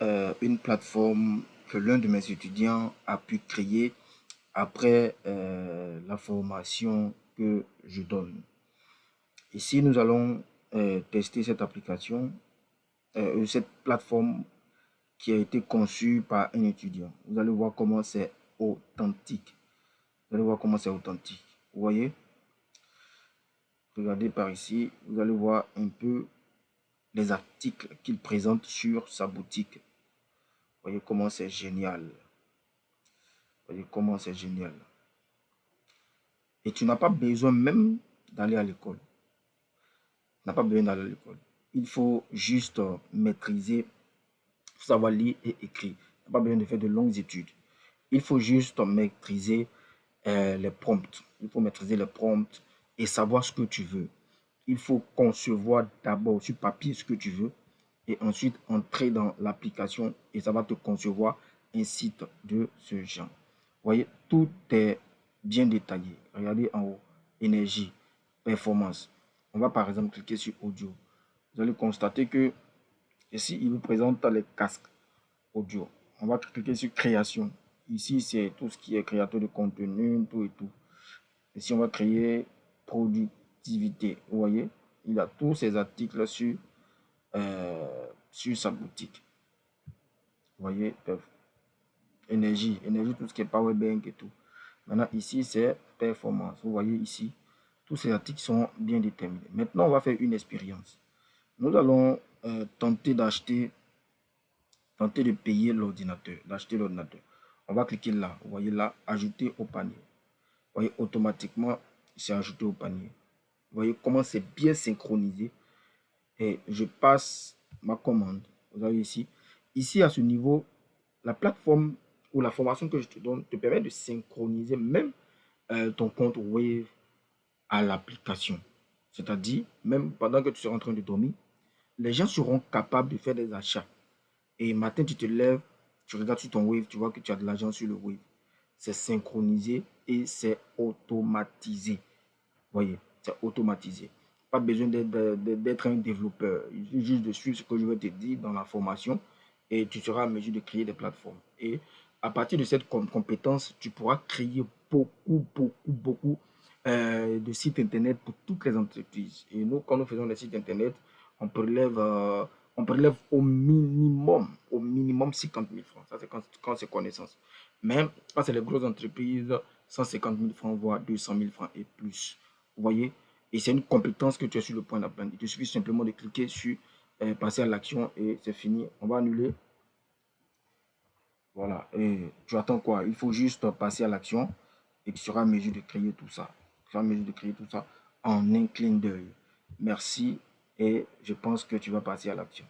une plateforme que l'un de mes étudiants a pu créer après la formation que je donne. Ici, nous allons tester cette application, cette plateforme qui a été conçue par un étudiant. Vous allez voir comment c'est authentique. Vous allez voir comment c'est authentique. Vous voyez? Regardez par ici, vous allez voir un peu les articles qu'il présente sur sa boutique. Vous voyez comment c'est génial. Vous voyez comment c'est génial. Et tu n'as pas besoin même d'aller à l'école. Tu n'as pas besoin d'aller à l'école. Il faut juste maîtriser, savoir lire et écrire. Tu n'as pas besoin de faire de longues études. Il faut juste maîtriser les prompts. Il faut maîtriser les prompts et savoir ce que tu veux. Il faut concevoir d'abord sur papier ce que tu veux et ensuite entrer dans l'application et ça va te concevoir un site de ce genre. Vous voyez, tout est bien détaillé. Regardez en haut, énergie, performance. On va par exemple cliquer sur audio. Vous allez constater que ici, il vous présente les casques audio. On va cliquer sur création. Ici, c'est tout ce qui est créateur de contenu, tout et tout. Ici, on va créer productivité. Vous voyez, il a tous ces articles sur sa boutique. Vous voyez, énergie, tout ce qui est power bank et tout. Maintenant, ici, c'est performance. Vous voyez ici, tous ces articles sont bien déterminés. Maintenant, on va faire une expérience. Nous allons tenter de payer l'ordinateur, d'acheter l'ordinateur. On va cliquer là. Vous voyez là, ajouter au panier. Vous voyez, automatiquement, c'est ajouté au panier. Vous voyez comment c'est bien synchronisé. Et je passe ma commande. Vous voyez ici. Ici, à ce niveau, la plateforme ou la formation que je te donne te permet de synchroniser même ton compte Wave à l'application. C'est-à-dire, même pendant que tu seras en train de dormir, les gens seront capables de faire des achats. Et matin, tu te lèves, tu regardes sur ton Wave, tu vois que tu as de l'argent sur le Wave. C'est synchronisé et c'est automatisé. Vous voyez, c'est automatisé. Pas besoin d'être un développeur. Il suffit juste de suivre ce que je vais te dire dans la formation et tu seras en mesure de créer des plateformes. Et à partir de cette compétence, tu pourras créer beaucoup de sites internet pour toutes les entreprises. Et nous, quand nous faisons des sites internet, on prélève au minimum 50 000 francs. Ça, c'est quand c'est connaissance. Même quand c'est les grosses entreprises, 150 000 francs, voire 200 000 francs et plus. Vous voyez? Et c'est une compétence que tu es sur le point d'apprendre. Il te suffit simplement de cliquer sur passer à l'action et c'est fini. On va annuler. Voilà. Et tu attends quoi? Il faut juste passer à l'action et tu seras en mesure de créer tout ça. Tu seras en mesure de créer tout ça en un clin d'œil. Merci et je pense que tu vas passer à l'action.